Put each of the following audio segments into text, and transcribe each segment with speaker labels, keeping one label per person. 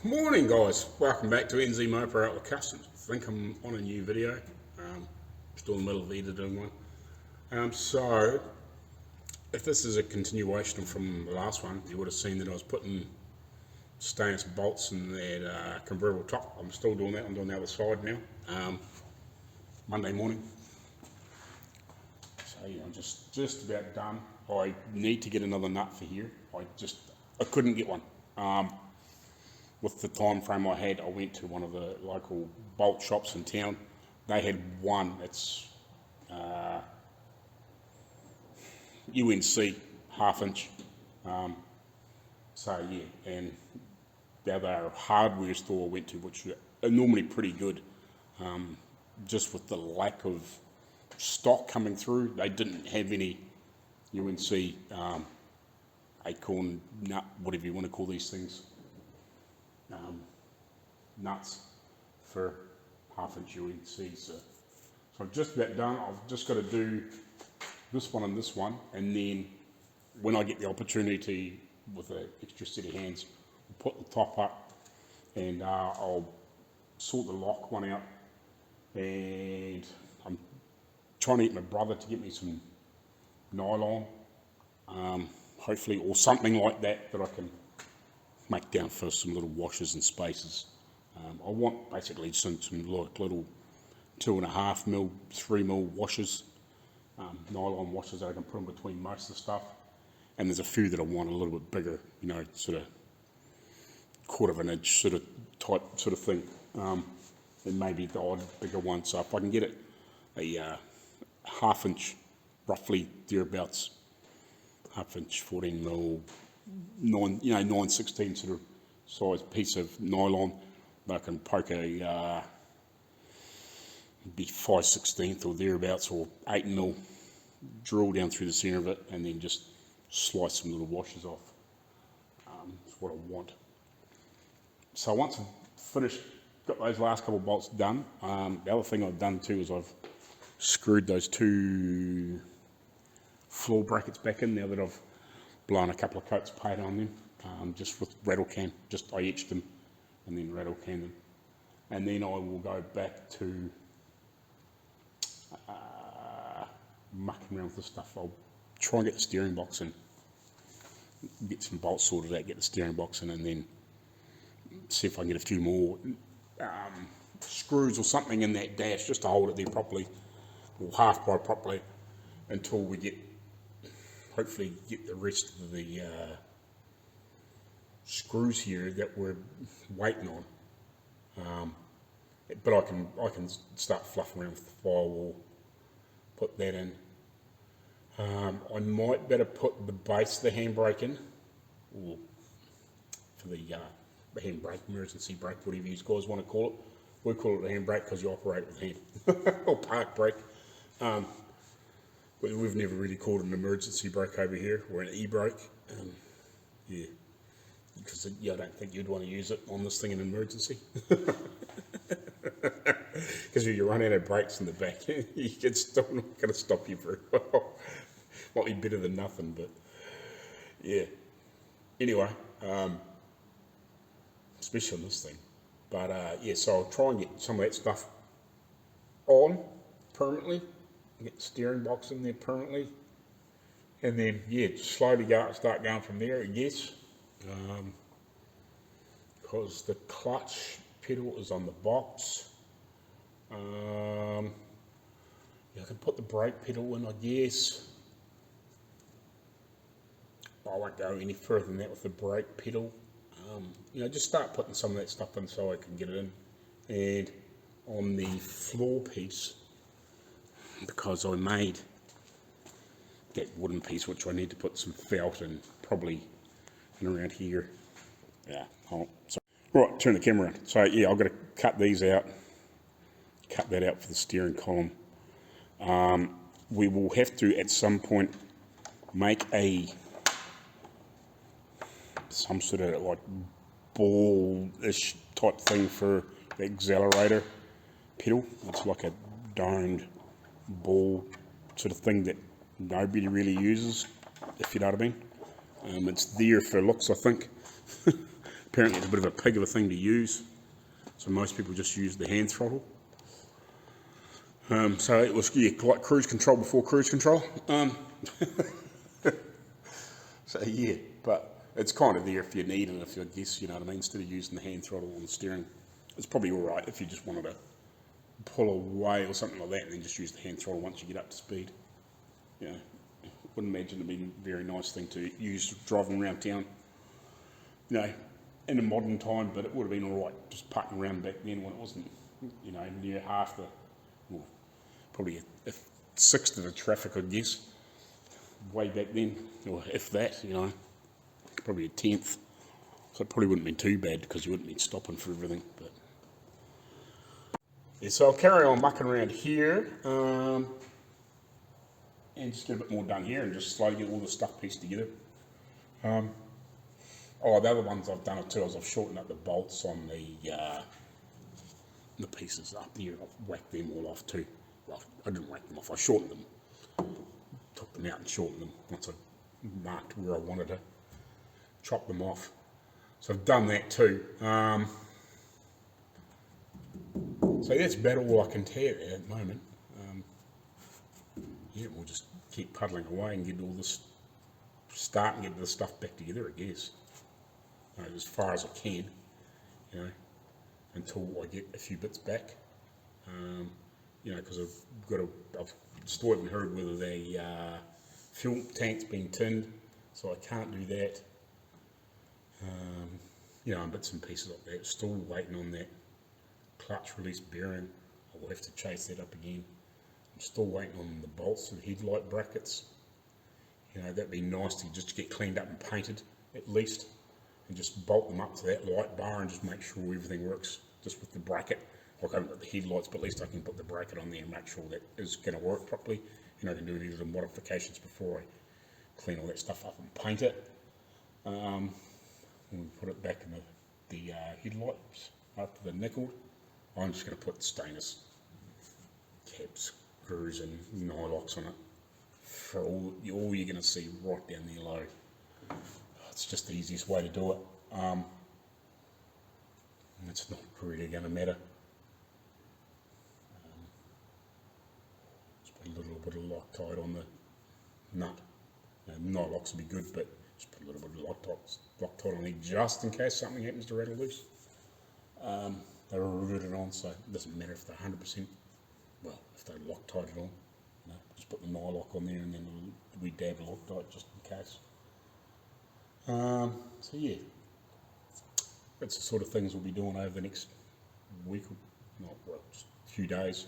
Speaker 1: Morning guys, welcome back to NZ Motor Outlaw Kustoms. I think I'm on a new video, still in the middle of editing one. So, if this is a continuation from the last one, you would have seen that I was putting stainless bolts in that convertible top. I'm still doing that, I'm doing the other side now, Monday morning. So yeah, I'm just about done. I need to get another nut for here. I couldn't get one. With the time frame I had, I went to one of the local bolt shops in town. They had one. It's UNC, half inch. So yeah, and the other hardware store I went to, which are normally pretty good, just with the lack of stock coming through, they didn't have any UNC acorn nut, whatever you want to call these things. Nuts for half inch UNC. So I'm just about done. I've just got to do this one and this one, and then when I get the opportunity with an extra set of hands, I'll put the top up and I'll sort the lock one out. And I'm trying to get my brother to get me some nylon, hopefully, or something like that I can make down for some little washers and spaces. I want basically some like little 2.5mm, 3mm washers, nylon washers that I can put in between most of the stuff. And there's a few that I want a little bit bigger, you know, sort of 1/4 of an inch sort of type sort of thing. And maybe the odd bigger one. So if I can get it a half inch, roughly thereabouts, half inch, 14mm, 9/16 sort of size piece of nylon, I can poke a be 5/16 or thereabouts, or 8mm drill down through the centre of it, and then just slice some little washers off. That's what I want. So once I've finished, got those last couple of bolts done, the other thing I've done too is I've screwed those 2 floor brackets back in now that I've blown a couple of coats of paint on them, just with rattle can. I etched them and then rattle can them, and then I will go back to mucking around with the stuff. I'll try and get the steering box in, get some bolts sorted out, get the steering box in, and then see if I can get a few more screws or something in that dash just to hold it there properly, or half by properly, until we get, hopefully get the rest of the screws here that we're waiting on. But I can start fluffing around with the firewall, put that in. I might better put the base of the handbrake in, or for the handbrake, emergency brake, whatever you guys want to call it. We call it a handbrake because you operate with hand, or park brake. But we've never really called it an emergency brake over here, or an e-brake. Yeah, because I don't think you'd want to use it on this thing in emergency. Because if you run out of brakes in the back, it's still not going to stop you very well. Might be better than nothing, but yeah. Anyway, especially on this thing. But yeah, so I'll try and get some of that stuff on permanently, get the steering box in there permanently, and then yeah, slowly start going from there, I guess. Because the clutch pedal is on the box. Yeah, I can put the brake pedal in, I guess. I won't go any further than that with the brake pedal. Just start putting some of that stuff in so I can get it in. And on the floor piece, because I made that wooden piece, which I need to put some felt in, probably in around here. Yeah, sorry. Right, turn the camera around. So yeah, I've got to cut these out, cut that out for the steering column. We will have to at some point make some sort of like ball-ish type thing for the accelerator pedal. It's like a domed ball sort of thing that nobody really uses, if you know what I mean. It's there for looks, I think. Apparently it's a bit of a pig of a thing to use, so most people just use the hand throttle. So it was, yeah, like cruise control before cruise control. So yeah, but it's kind of there if you need it, if you guess, you know what I mean, instead of using the hand throttle on the steering. It's probably alright if you just wanted to pull away or something like that and then just use the hand throttle once you get up to speed. You know, wouldn't imagine it'd be a very nice thing to use driving around town, you know, in a modern time, but it would have been alright just putting around back then when it wasn't, you know, near half the, well, probably a sixth of the traffic, I guess, way back then, or if that, you know, probably a tenth. So it probably wouldn't be too bad because you wouldn't be stopping for everything. But yeah, so I'll carry on mucking around here and just get a bit more done here and just slowly get all the stuff pieced together. Oh, the other ones I've done too is I've shortened up the bolts on the pieces up there. I've whacked them all off too. Well, I didn't whack them off, I shortened them. Took them out and shortened them once I marked where I wanted to chop them off. So I've done that too. So that's about all I can tell you at the moment. Yeah, we'll just keep puddling away and get all this, start and get the stuff back together, I guess. As far as I can, you know, until I get a few bits back. You know, because I've still haven't heard whether the fuel tank's been tinned, so I can't do that. You know, and bits and pieces like that. Still waiting on that clutch release bearing. I will have to chase that up again. I'm still waiting on the bolts and headlight brackets. You know, that'd be nice to just get cleaned up and painted at least, and just bolt them up to that light bar and just make sure everything works just with the bracket. Like I haven't got the headlights, but at least I can put the bracket on there and make sure that is going to work properly. You know, I can do these little modifications before I clean all that stuff up and paint it. When we put it back in the headlights after they're nickeled, I'm just going to put stainless caps, screws and nylocks on it for all you're going to see right down there low. It's just the easiest way to do it. It's not really going to matter. Just put a little bit of Loctite on the nut. Nylocks will be good, but just put a little bit of Loctite on it just in case something happens to rattle loose. They're riveted on, so it doesn't matter if they're 100%, well, if they're Loctited on. You know, just put the nylock on there and then we dab Loctite just in case. So yeah, that's the sort of things we'll be doing over the next week, or not, well, just a few days.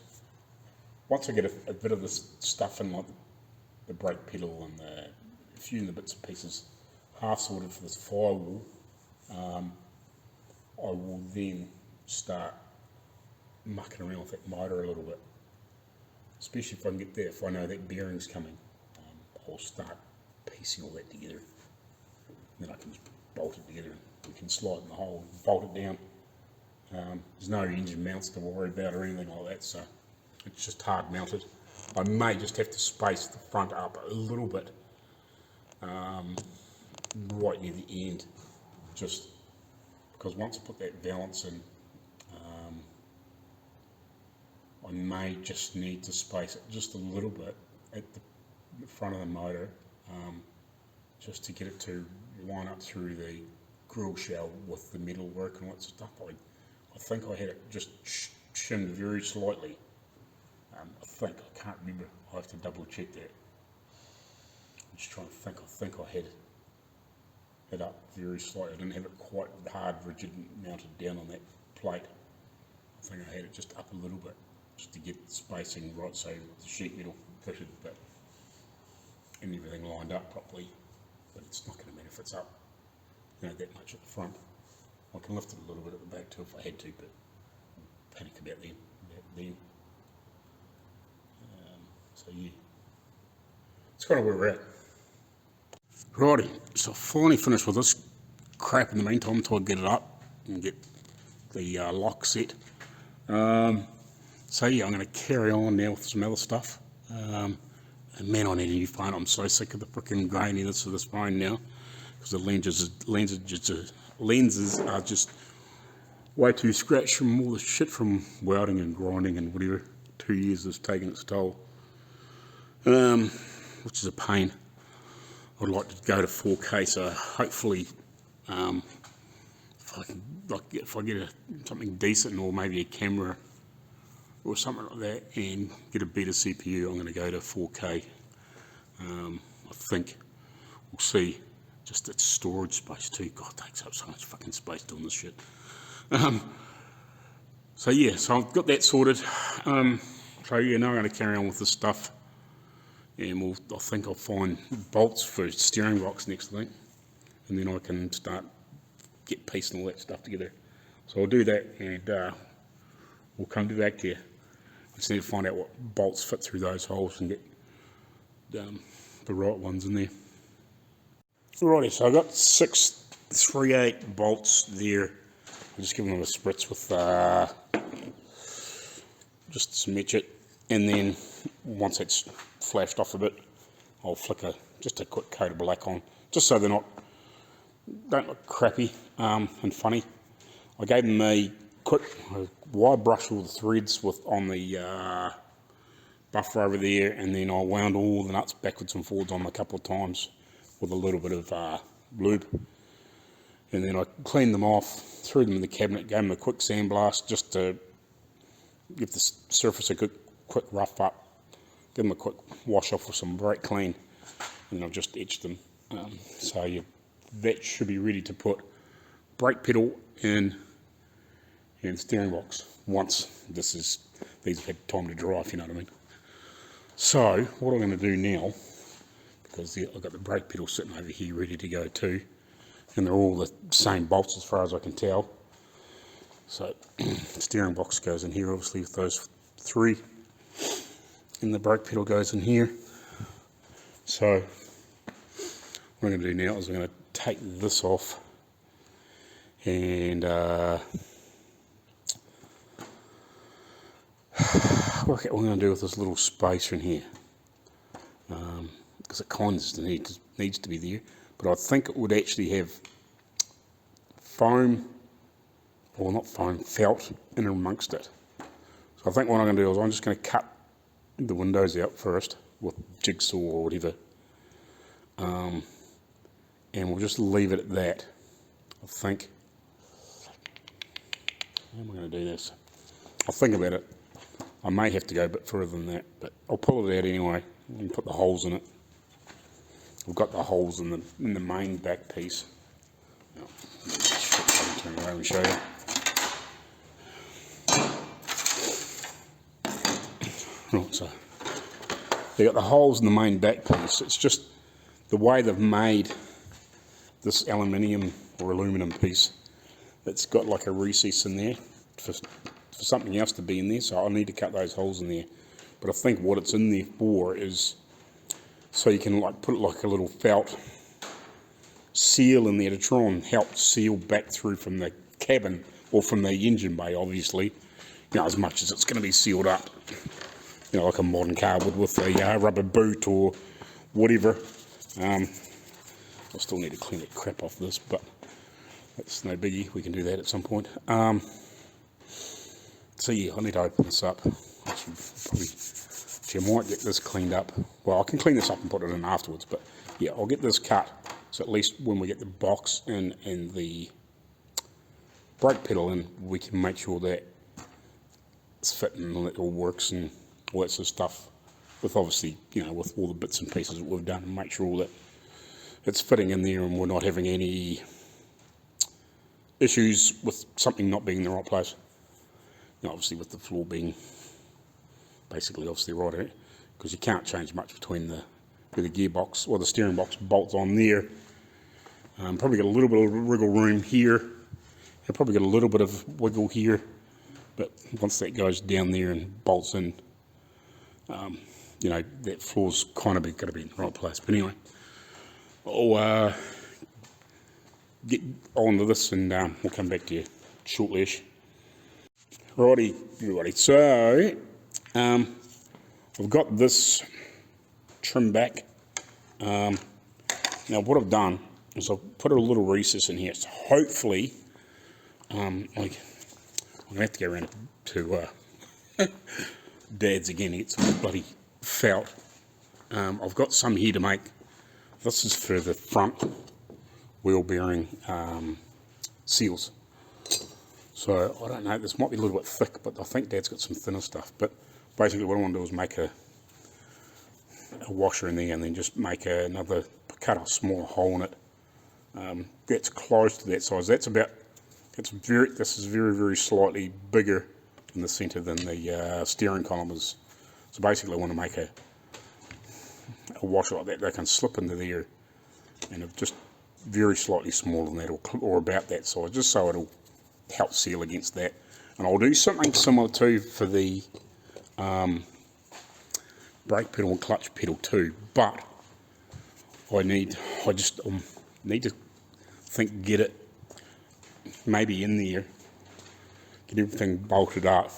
Speaker 1: Once I get a bit of this stuff in, like the brake pedal and a few of the bits and pieces half sorted for this firewall, I will then start mucking around with that motor a little bit, especially if I can get there, if I know that bearing's coming. I'll start piecing all that together, and then I can just bolt it together and we can slide in the hole and bolt it down. There's no engine mounts to worry about or anything like that, so it's just hard mounted. I may just have to space the front up a little bit, right near the end, just because once I put that valance in, I may just need to space it just a little bit at the front of the motor, just to get it to line up through the grill shell with the metal work and all that stuff. I think I had it just shimmed very slightly. I can't remember, I have to double check that. I'm just trying to think, I think I had it up very slightly. I didn't have it quite hard, rigid, mounted down on that plate. I think I had it just up a little bit, just to get the spacing right so the sheet metal fitted, but and everything lined up properly. But it's not going to matter if it's up, you know, that much at the front. I can lift it a little bit at the back too if I had to, but I'll panic about that then. So yeah, it's kind of where we're at. Righty, so I finally finished with this crap in the meantime until I get it up and get the lock set. So yeah, I'm going to carry on now with some other stuff. And man, I need a new phone. I'm so sick of the frickin' graininess of this phone now, because the lenses are lenses are just way too scratched from all the shit from welding and grinding and whatever. 2 years has taken its toll, which is a pain. I'd like to go to 4K, so hopefully if I get something decent, or maybe a camera or something like that, and get a better CPU, I'm going to go to 4K. I think we'll see. Just that storage space too. God, it takes up so much fucking space doing this shit. So yeah, so I've got that sorted. So yeah, now I'm going to carry on with this stuff, and I think I'll find bolts for steering box next week, and then I can start get piecing all that stuff together. So I'll do that, and we'll come back to you. I just need to find out what bolts fit through those holes and get the right ones in there. Alrighty, so I've got 6 3/8 bolts there. I'm just giving them a spritz with just to match it, and then once it's flashed off a bit, I'll flick just a quick coat of black on, just so don't look crappy and funny. I gave them a quick wire brush all the threads on the buffer over there, and then I wound all the nuts backwards and forwards on them a couple of times with a little bit of lube, and then I cleaned them off, threw them in the cabinet, gave them a quick sandblast just to give the surface a quick rough up, give them a quick wash off with some brake clean, and I've just etched them. So that should be ready to put brake pedal in and steering box once these have had time to dry, if you know what I mean. So what I'm going to do now, because I've got the brake pedal sitting over here ready to go too, and they're all the same bolts as far as I can tell. So steering box goes in here obviously with those 3, and the brake pedal goes in here. So what I'm going to do now is I'm going to take this off and work out what I'm going to do with this little spacer in here, because it kind of needs to be there, but I think it would actually have foam, or not foam, felt in amongst it. So I think what I'm going to do is I'm just going to cut the windows out first with jigsaw or whatever, and we'll just leave it at that. I think, how am I going to do this? I'll think about it. I may have to go a bit further than that, but I'll pull it out anyway and put the holes in it. We've got the holes in the main back piece. Now, turn around and show you. Right, so they got the holes in the main back piece. It's just the way they've made this aluminium or aluminum piece. It's got like a recess in there for something else to be in there, so I'll need to cut those holes in there. But I think what it's in there for is so you can like put like a little felt seal in there to try and help seal back through from the cabin or from the engine bay, obviously, you know, as much as it's going to be sealed up, you know, like a modern car would with a rubber boot or whatever. I still need to clean the crap off this, but that's no biggie. We can do that at some point. So yeah, I need to open this up. I might get this cleaned up. Well, I can clean this up and put it in afterwards, but yeah, I'll get this cut, so at least when we get the box in and the brake pedal in, we can make sure that it's fitting and it all works and all that sort of stuff, with obviously, you know, with all the bits and pieces that we've done, and make sure all that it's fitting in there and we're not having any issues with something not being in the right place. You know, obviously with the floor being basically obviously right here, because you can't change much between the gearbox or the steering box bolts on there. Probably got a little bit of wiggle room here, and probably got a little bit of wiggle here, but once that goes down there and bolts in, you know, that floor's kind of got to be in the right place. But anyway, I'll get on to this and we'll come back to you shortly-ish. Righty, everybody. So I've got this trim back. Now what I've done is I've put a little recess in here. So hopefully, I'm going to have to go around to Dad's again and get some bloody felt. I've got some here to make. This is for the front wheel bearing seals. So I don't know, this might be a little bit thick, but I think Dad's got some thinner stuff. But basically what I want to do is make a washer in there and then just make cut a small hole in it. That's close to that size. This is very, very slightly bigger in the centre than the steering column is. So basically I want to make a washer like that. They can slip into there and it's just very slightly smaller than that, or about that size, just so it'll help seal against that. And I'll do something similar too for the brake pedal and clutch pedal too, but I need to get it maybe in there, get everything bolted up,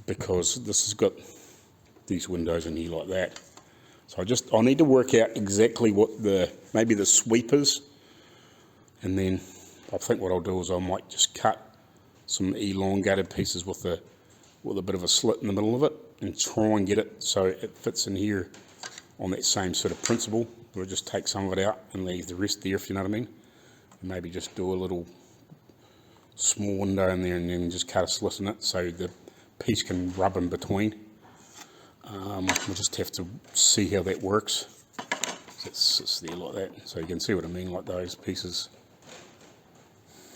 Speaker 1: because this has got these windows in here like that. So I need to work out exactly what maybe the sweepers, and then I think what I'll do is I might just cut some elongated pieces with a bit of a slit in the middle of it and try and get it so it fits in here on that same sort of principle. We'll just take some of it out and leave the rest there, if you know what I mean. And maybe just do a little small window in there and then just cut a slit in it so the piece can rub in between. We'll just have to see how that works. So it sits there like that, so you can see what I mean, like those pieces,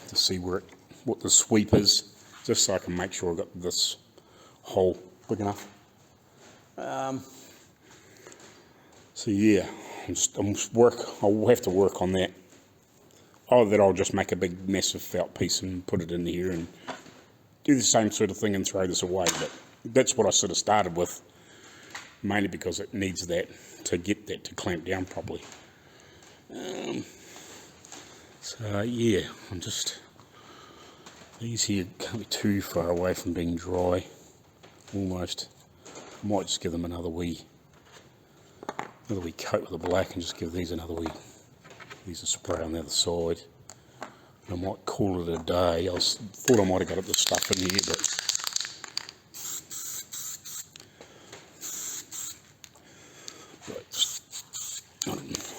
Speaker 1: to see what the sweep is, just so I can make sure I've got this hole big enough. So yeah, I'll have to work on that. Either that, I'll just make a big massive felt piece and put it in here and do the same sort of thing and throw this away. But that's what I sort of started with, mainly because it needs that to get that to clamp down properly. So yeah, these here can't be too far away from being dry, almost. I might just give them another wee coat with the black and just give these a spray on the other side. And I might call it a day. I thought I might have got the stuff in here, but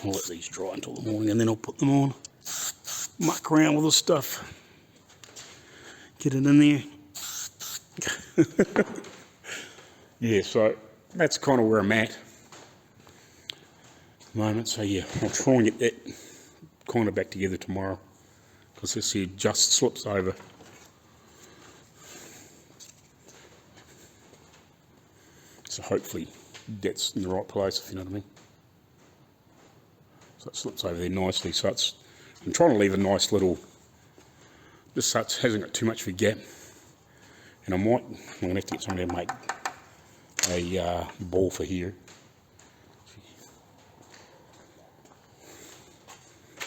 Speaker 1: I'll let these dry until the morning and then I'll put them on, muck around with the stuff, get it in there. Yeah, so that's kind of where I'm at the moment. So yeah, I'll try and get that kind of back together tomorrow, because this here just slips over. So hopefully that's in the right place, if you know what I mean. So it slips over there nicely. So I'm trying to leave a nice little, just so it hasn't got too much of a gap. And I'm going to have to get somebody to make a ball for here.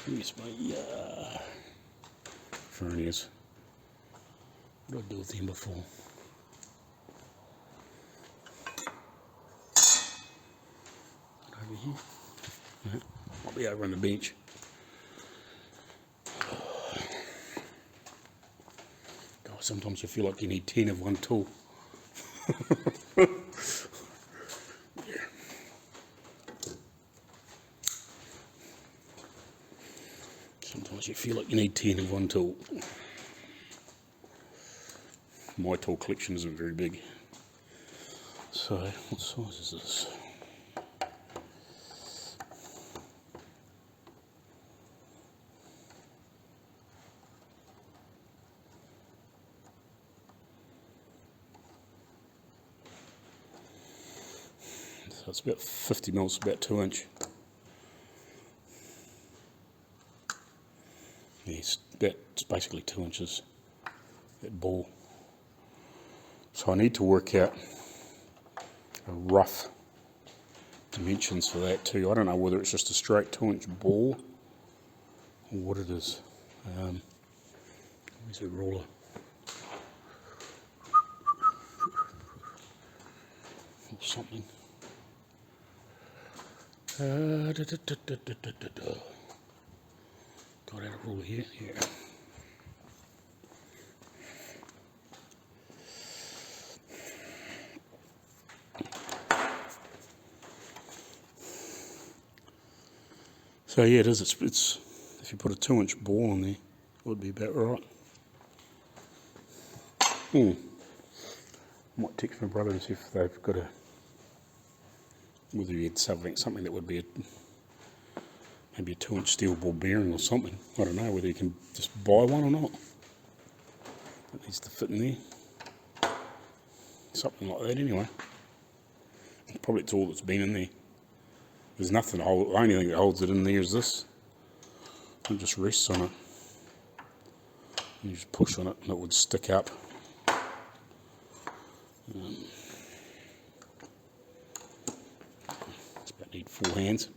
Speaker 1: Here's my furnace. What did I do with them before? Over here. Yeah, I'll be over on the bench. God, sometimes you feel like you need 10 of one tool. Sometimes you feel like you need 10 of one tool. My tool collection isn't very big. So, what size is this? So it's about 50 mils, about 2 inch. Yeah, it's basically 2 inches, that ball. So I need to work out a rough dimensions for that too. I don't know whether it's just a straight 2 inch ball or what it is. Where's the ruler? Or something. Got out a ruler here, yeah. So yeah, it is. It's if you put a 2-inch ball on there, it would be about right. I might text my brother and see if they've got whether he had something that would be maybe a 2-inch steel ball bearing or something. I don't know whether you can just buy one or not. It needs to fit in there. Something like that anyway. Probably it's all that's been in there. There's nothing to hold. The only thing that holds it in there is this. It just rests on it. You just push on it and it would stick up. It's about need 4 hands.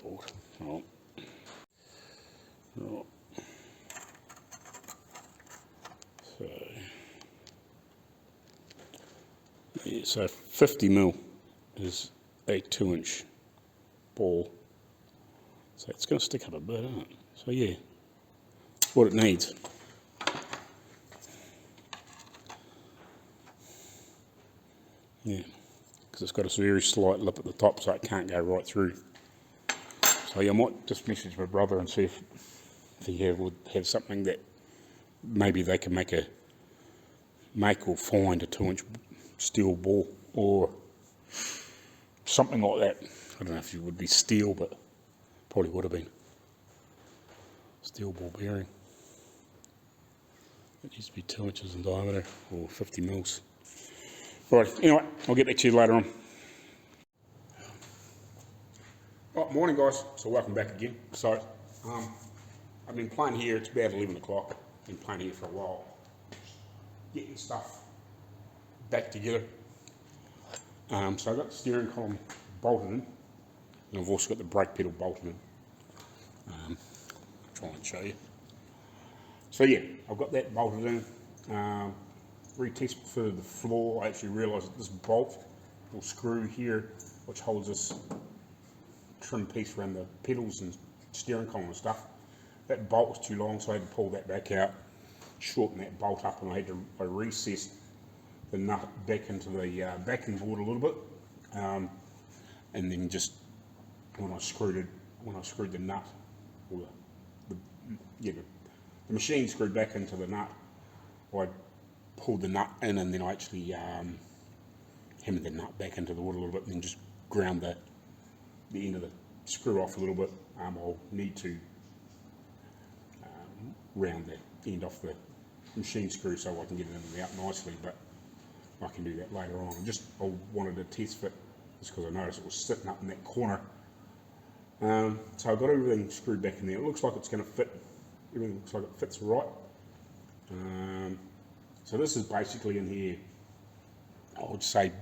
Speaker 1: God. Oh. Oh. So. Yeah, so 50mm is a 2-inch ball. So it's going to stick up a bit, isn't it? So yeah, what it needs. Yeah, because it's got a very slight lip at the top, so it can't go right through. So yeah, I might just message my brother and see if he would have something that maybe they can make or find a 2-inch steel ball or something like that. I don't know if it would be steel, but probably would have been. Steel ball bearing. It needs to be 2 inches in diameter or 50mm. Right, anyway, I'll get back to you later on. Right, morning guys, so welcome back again. So, I've been playing here, it's about 11 o'clock, been playing here for a while. Getting stuff back together. So I've got the steering column bolted in, and I've also got the brake pedal bolted in. Try and show you. So yeah, I've got that bolted in. Retest for the floor, I actually realised that this bolt or screw here, which holds this trim piece around the pedals and steering column and stuff, that bolt was too long, so I had to pull that back out, shorten that bolt up, and I had to recess the nut back into the backing board a little bit, and then just when I screwed the nut, or the machine screwed back into the nut, I pulled the nut in, and then I actually hammered the nut back into the wood a little bit, and then just ground the end of the screw off a little bit. I'll need to round the end off the machine screw so I can get it in and out nicely, but I can do that later on. I wanted to test fit just because I noticed it was sitting up in that corner. So I've got everything screwed back in there. It looks like it's going to fit. Everything looks like it fits right. So this is basically in here, I would say,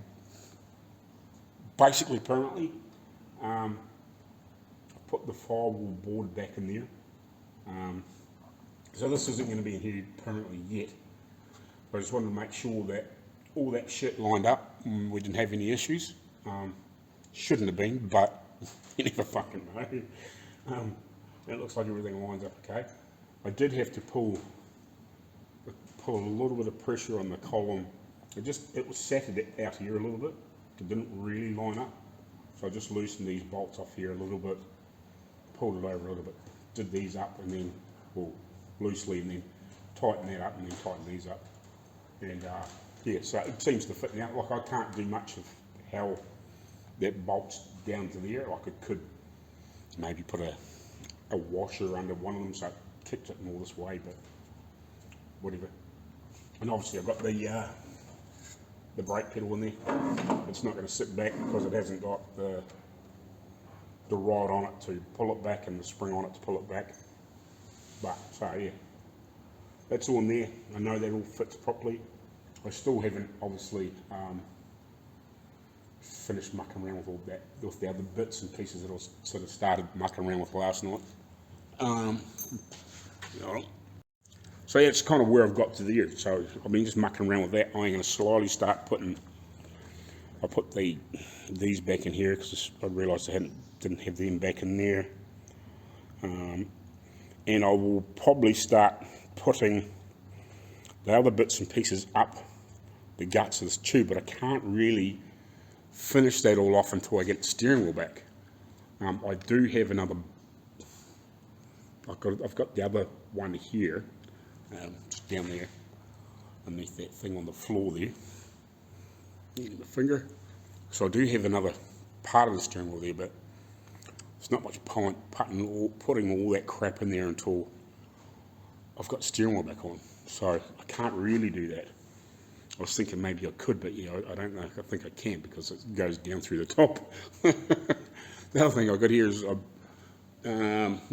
Speaker 1: basically permanently. I put the firewall board back in there. So this isn't going to be in here permanently yet. But I just wanted to make sure that all that shit lined up and we didn't have any issues. Shouldn't have been, but you never fucking know. It looks like everything lines up okay. I did have to pull a little bit of pressure on the column. It was satted out here a little bit. It didn't really line up. So I just loosened these bolts off here a little bit, pulled it over a little bit, did these up and then, well, loosely, and then tighten that up and then tighten these up. And yeah, so it seems to fit now. Like I can't do much of how that bolts down to there. Like I could maybe put a washer under one of them so it kicks it more this way, but whatever. And obviously I've got the brake pedal in there. It's not going to sit back because it hasn't got the rod on it to pull it back and the spring on it to pull it back. But so yeah, that's all in there. I know that all fits properly. I still haven't obviously finished mucking around with all that, with the other bits and pieces that I sort of started mucking around with last night. So yeah, it's kind of where I've got to there. So I've been just mucking around with that. I'm going to slowly start I put these back in here because I realised I hadn't didn't have them back in there. And I will probably start putting the other bits and pieces up the guts of this tube, but I can't really finish that all off until I get the steering wheel back. I do have another, I've got the other one here, just down there, underneath that thing on the floor there, the finger. So I do have another part of the steering wheel there, but it's not much point putting all that crap in there until I've got the steering wheel back on. So I can't really do that. I was thinking maybe I could, but yeah, I don't know. I think I can because it goes down through the top. The other thing I've got here is,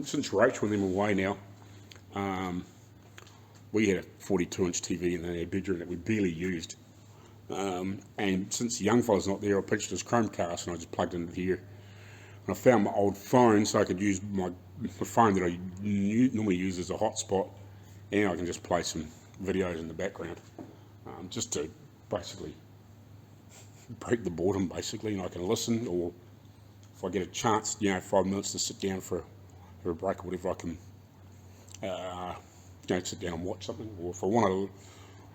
Speaker 1: since Rachel and them away now, we had a 42-inch TV in our bedroom that we barely used. And since the young fella's not there, I pitched his Chromecast and I just plugged it into here. And I found my old phone so I could use my phone that I normally use as a hotspot, and I can just play some videos in the background, just to basically break the boredom basically, and I can listen, or if I get a chance, 5 minutes to sit down for a break or whatever, I can sit down and watch something, or if I want to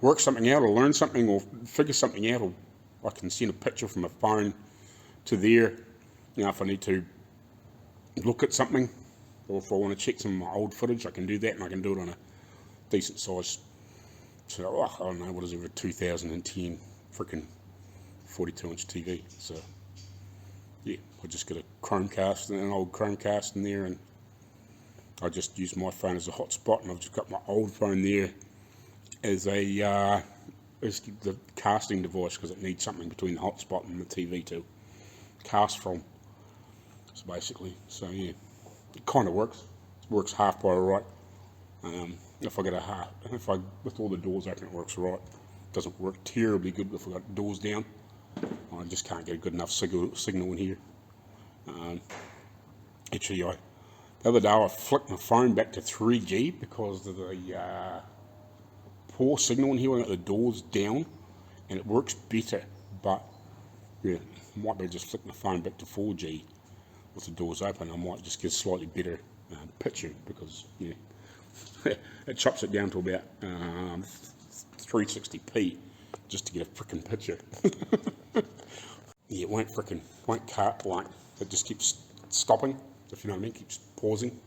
Speaker 1: work something out or learn something or figure something out, or I can send a picture from my phone to there. If I need to look at something, or if I want to check some of my old footage, I can do that, and I can do it on a decent size. So I don't know, what is it, a 2010 freaking 42-inch TV. So yeah, I just got a Chromecast, an old Chromecast in there, and I just use my phone as a hotspot, and I've just got my old phone there as a as the casting device, because it needs something between the hotspot and the TV to cast from. So basically, yeah, it kind of works. It works half by right. If with all the doors open, it works right. It doesn't work terribly good if I've got doors down. I just can't get a good enough signal in here. Actually, the other day I flicked my phone back to 3G because of the poor signal in here when I got the doors down, and it works better. But yeah, might be just flick my phone back to 4G with the doors open. I might just get a slightly better picture, because yeah, it chops it down to about 360p just to get a frickin' picture. Yeah, it won't cut, it just keeps stopping, if you know what I mean, keeps pausing.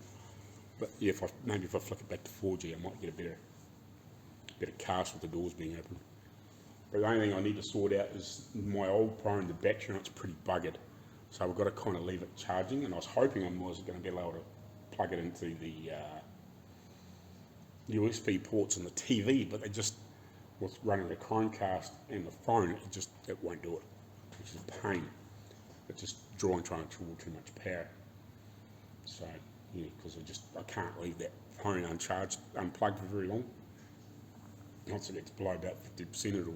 Speaker 1: But yeah, maybe if I flick it back to 4G, I might get a better cast with the doors being open. But the only thing I need to sort out is my old phone, the battery on it's pretty buggered. So I've got to kind of leave it charging, and I was hoping I was going to be able to plug it into the USB ports on the TV, but they just, with running the Chromecast and the phone, it won't do it, which is a pain. It's just trying to draw too much power. So yeah, because I can't leave that phone unplugged for very long. Once it gets below about 50%,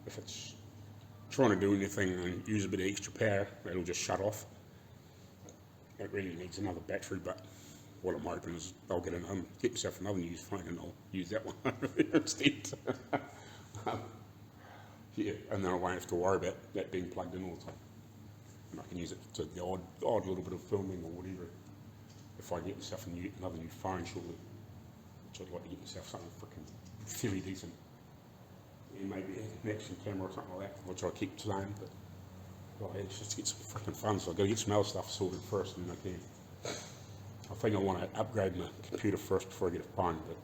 Speaker 1: if it's trying to do anything and use a bit of extra power, it'll just shut off. It really needs another battery, but what I'm hoping is I'll get myself another new phone and I'll use that one over there instead. Yeah, and then I won't have to worry about that being plugged in all the time. And I can use it to the odd little bit of filming or whatever, if I get myself another new phone shortly, which I'd like to get myself something freaking fairly decent. And maybe an action camera or something like that, which I keep saying, but well, it's just to get some freaking fun, so I've got to get some other stuff sorted first, and then I can. I think I want to upgrade my computer first before I get a phone, but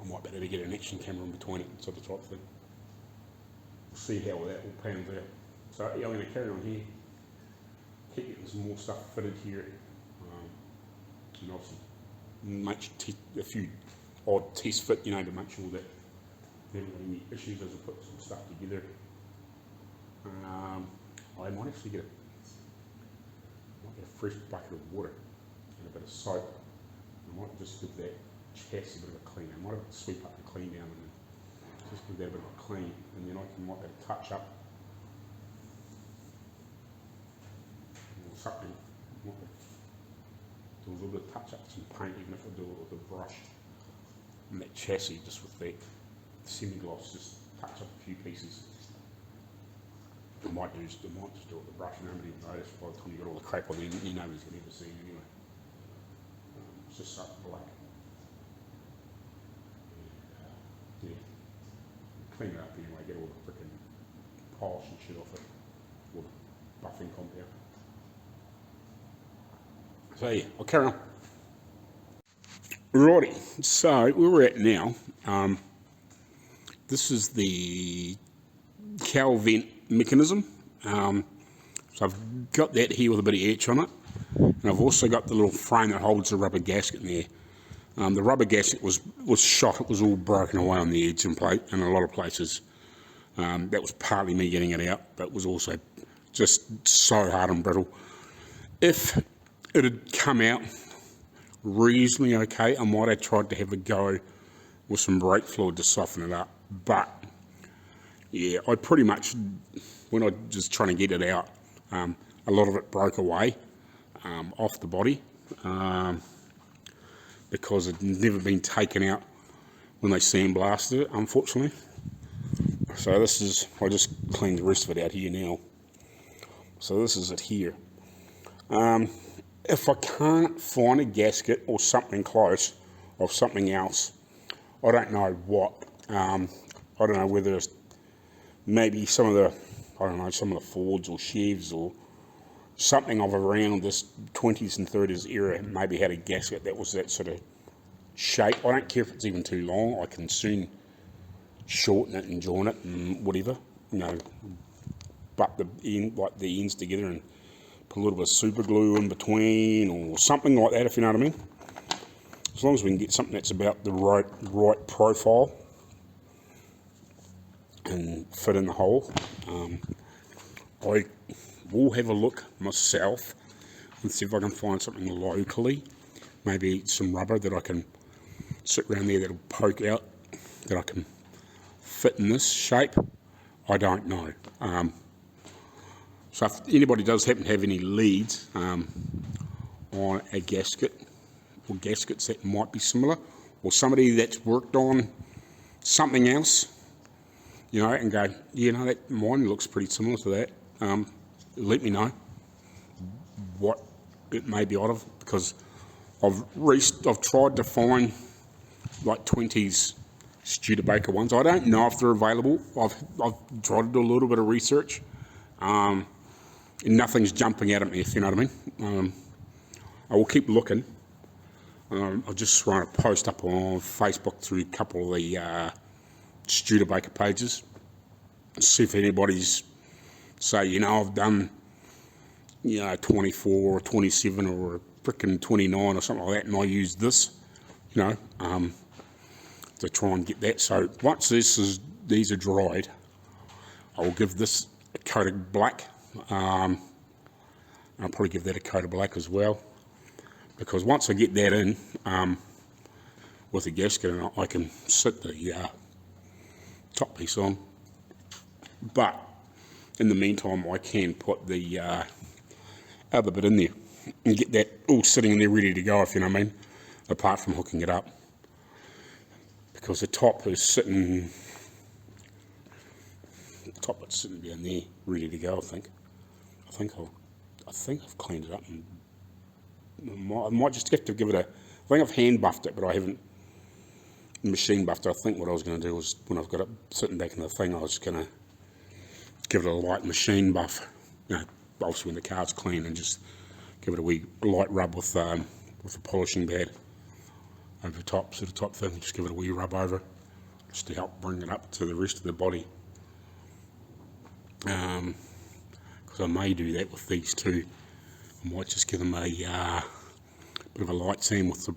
Speaker 1: I might better get an action camera in between it, sort of type thing. We'll see how that all pans out. So yeah, I'm going to carry on here, keep getting some more stuff fitted here, and also make a few odd test fit, to make sure that there aren't any issues as I put some stuff together. I might actually get a fresh bucket of water and a bit of soap. I might just give that chassis a bit of a clean. I might have to sweep up and clean down, and just give that a bit of a clean, and then I might be able to touch up or something. Do a little bit of touch up, some paint, even if I do it with a brush. And that chassis, just with that semi-gloss, just touch up a few pieces. I might just do it with the brush and nobody will notice. By the time you got all the crap on there, you know nobody's going to ever see it anyway. It's just something black. And, yeah. Clean it up anyway, get all the frickin' polish and shit off it. All the buffing compound. So yeah, I'll carry on. Righty, so where we're at now, this is the cowl vent mechanism. So I've got that here with a bit of etch on it, and I've also got the little frame that holds the rubber gasket in there. The rubber gasket was shot, it was all broken away on the edge in a lot of places. That was partly me getting it out, but it was also just so hard and brittle. If it had come out reasonably okay, I might have tried to have a go with some brake fluid to soften it up, but yeah, I pretty much, when I was just trying to get it out, a lot of it broke away off the body because it had never been taken out when they sandblasted it, unfortunately. So this is, I just cleaned the rest of it out here now. So this is it here. If I can't find a gasket or something close or something else, I don't know what. I don't know whether it's maybe some of the Fords or Chevs or something of around this 20s and 30s era maybe had a gasket that was that sort of shape. I don't care if it's even too long. I can soon shorten it and join it and whatever, you know, butt the ends together and put a little bit of super glue in between or something like that, if you know what I mean. As long as we can get something that's about the right profile and fit in the hole. I will have a look myself and see if I can find something locally, maybe some rubber that I can sit around there that'll poke out, that I can fit in this shape. I don't know. So if anybody does happen to have any leads on a gasket or gaskets that might be similar, or somebody that's worked on something else, you know, and go, yeah, no, that mine looks pretty similar to that, let me know what it may be out of, because I've tried to find like 20s Studebaker ones. I don't know if they're available. I've tried to do a little bit of research. And nothing's jumping out at me, if you know what I mean. I will keep looking. I'll just run a post up on Facebook through a couple of the Studebaker pages, see if anybody's say, you know, I've done, you know, 24 or 27 or a frickin' 29 or something like that, and I use this, you know, to try and get that. So once these are dried, I will give this a coat of black. I'll probably give that a coat of black as well, because once I get that in with the gasket, I can sit the top piece on. But in the meantime, I can put the other bit in there and get that all sitting in there ready to go, if you know what I mean, apart from hooking it up, because the top is sitting down there ready to go. I think I've cleaned it up, and I might just have to give it I think I've hand buffed it, but I haven't machine buffed it. I think what I was going to do was, when I've got it sitting back in the thing, I was going to give it a light machine buff, you know, obviously when the car's clean, and just give it a wee light rub with a polishing pad over the top, sort of top thing, just give it a wee rub over, just to help bring it up to the rest of the body. Because I may do that with these two. I might just give them a bit of a light seam with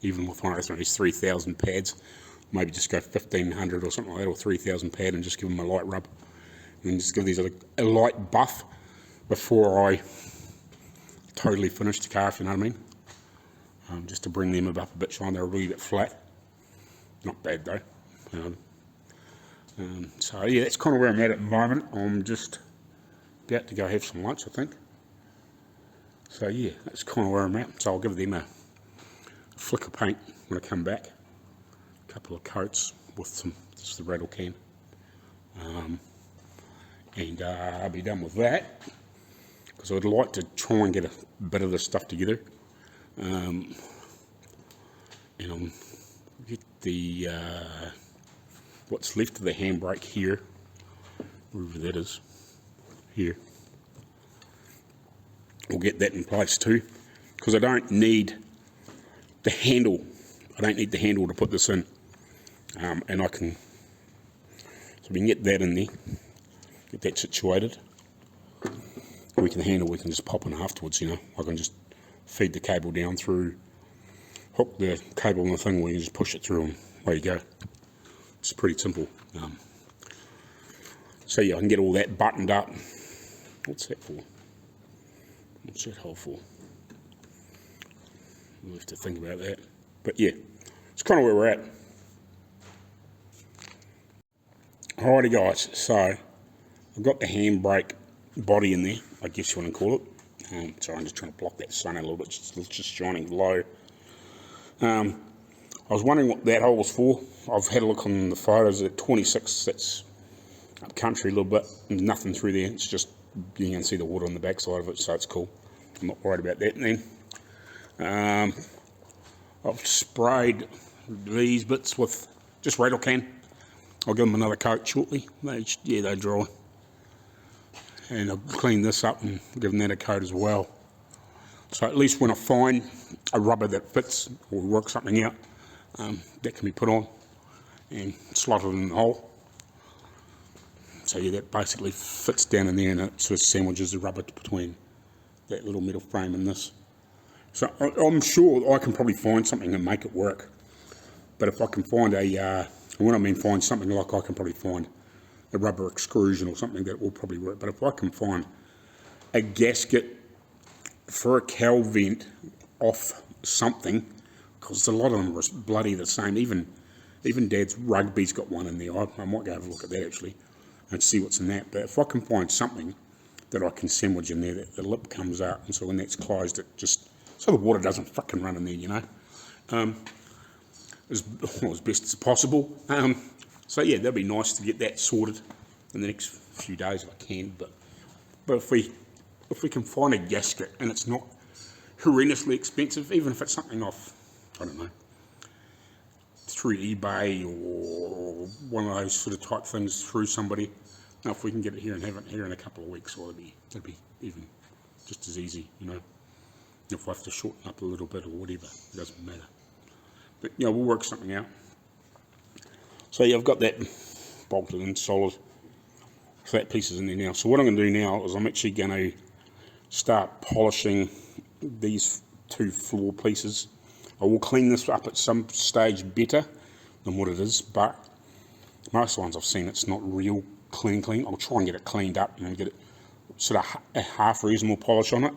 Speaker 1: even with one of these 3000 pads, maybe just go 1500 or something like that, or 3000 pad, and just give them a light rub, and just give these a light buff before I totally finish the car, if you know what I mean. Just to bring them up a bit shine. They're a wee bit flat, not bad though. So yeah, that's kind of where I'm at the moment. I'm just about to go have some lunch, I think. So yeah, that's kind of where I'm at. So I'll give them a flick of paint when I come back. A couple of coats with just the rattle can. and I'll be done with that, because I'd like to try and get a bit of this stuff together, and I'll get the what's left of the handbrake here, wherever that is, here. We'll get that in place too, because I don't need the handle. I don't need the handle to put this in, and I can, so we can get that in there, get that situated. We can handle, we can just pop in afterwards, you know. I can just feed the cable down through, hook the cable in the thing where you just push it through, and there you go. It's pretty simple. So yeah, I can get all that buttoned up. What's that for? What's that hole for? We'll have to think about that. But yeah, it's kind of where we're at. Alrighty guys, so I've got the handbrake body in there, I guess you want to call it. Sorry, I'm just trying to block that sun a little bit, it's just shining low. I was wondering what that hole was for. I've had a look on the photos at 26, that's up country a little bit, there's nothing through there, it's just, you can see the water on the back side of it, so it's cool. I'm not worried about that then. I've sprayed these bits with just rattle can. I'll give them another coat shortly. They're dry. And I'll clean this up and give them that a coat as well. So at least when I find a rubber that fits or work something out, that can be put on and slotted in the hole. So yeah, that basically fits down in there, and it sort of sandwiches the rubber between that little metal frame and this. So I'm sure I can probably find something and make it work. But if I can find when I mean find something, like I can probably find a rubber extrusion or something that will probably work. But if I can find a gasket for a cowl vent off something, because a lot of them are bloody the same. Even Dad's rugby's got one in there. I might go have a look at that actually and see what's in that. But if I can find something that I can sandwich in there, that the lip comes out, and so when that's closed, it just, so the water doesn't fucking run in there, you know, as best as possible. So yeah, that'd be nice to get that sorted in the next few days if I can. But if we can find a gasket and it's not horrendously expensive, even if it's something off, I don't know, through eBay or one of those sort of type things through somebody. Now, if we can get it here and have it here in a couple of weeks, well, that'd be even just as easy, you know. If I have to shorten up a little bit or whatever, it doesn't matter. But, you know, we'll work something out. So, yeah, I've got that bolted in solid. So that piece is in there now. So what I'm going to do now is I'm actually going to start polishing these two floor pieces. I will clean this up at some stage better than what it is, but most ones I've seen it's not real clean. I'll try and get it cleaned up and get it sort of a half reasonable polish on it.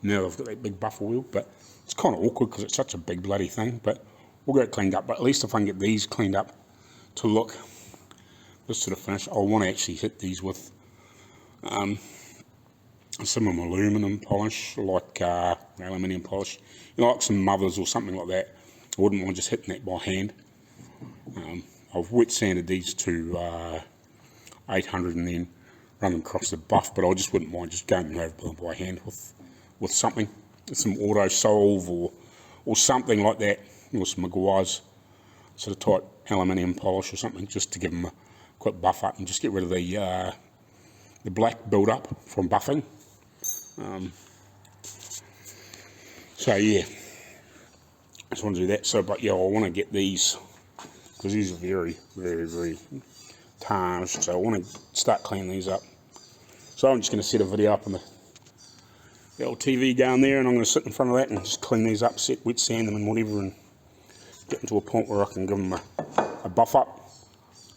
Speaker 1: Now I've got that big buffer wheel, but it's kind of awkward because it's such a big bloody thing, but we'll get it cleaned up. But at least if I can get these cleaned up to look this sort of finish, I want to actually hit these with some aluminum polish, like aluminium polish, you know, like some mothers or something like that. I wouldn't mind just hitting that by hand. I've wet sanded these to 800 and then run them across the buff, but I just wouldn't mind just going over them by hand with something, some auto solve or something like that, or some Maguire's sort of tight aluminium polish or something, just to give them a quick buff up and just get rid of the black build up from buffing. So yeah, I just want to do that. So, but yeah, I want to get these because these are very, very, very tarnished. So I want to start cleaning these up. So I'm just going to set a video up on the old TV down there, and I'm going to sit in front of that and just clean these up, wet sand them and whatever, and get into a point where I can give them a buff up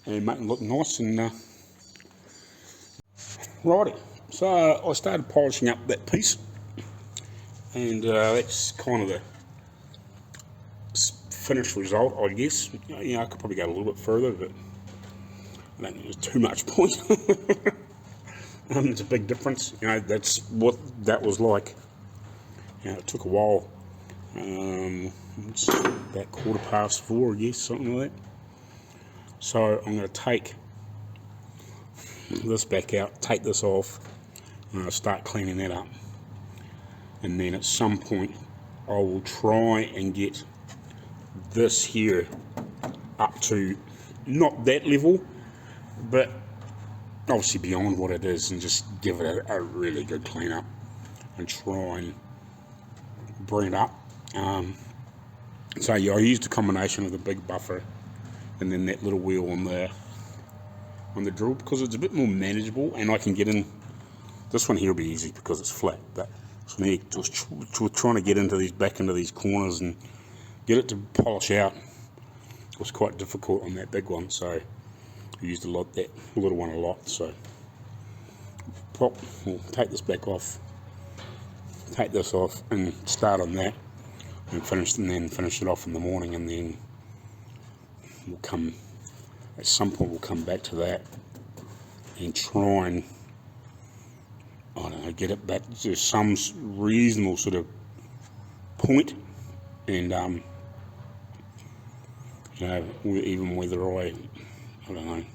Speaker 1: and make them look nice. And righty, so I started polishing up that piece, and that's kind of the finished result, I guess. You know, I could probably go a little bit further, but I don't think there's too much point. It's a big difference, you know. That's what that was like. You know, it took a while. It's about 4:15, I guess, something like that. So I'm going to take this back out, take this off, and I'll start cleaning that up. And then at some point I will try and get this here up to not that level, but obviously beyond what it is, and just give it a really good clean up and try and bring it up. So yeah, I used a combination of the big buffer and then that little wheel on the drill, because it's a bit more manageable, and I can get in. This one here will be easy because it's flat, but so me just trying to get into back into these corners and get it to polish out was quite difficult on that big one. So I used that little one a lot. So we'll take this back off, take this off, and start on that, and then finish it off in the morning, and then at some point we'll come back to that and try and, I don't know, get it back to some reasonable sort of point, and you know, even whether I don't know, I'm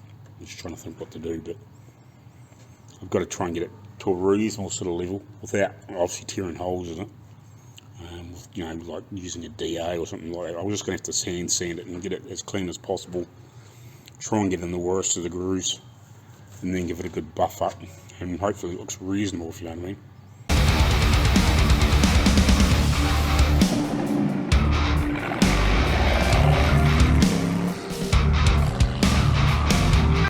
Speaker 1: just trying to think what to do, but I've got to try and get it to a reasonable sort of level without obviously tearing holes in it. You know, like using a DA or something like that. I'm just going to have to sand it and get it as clean as possible. Try and get in the worst of the grooves, and then give it a good buff up, and hopefully it looks reasonable, if you know what I mean.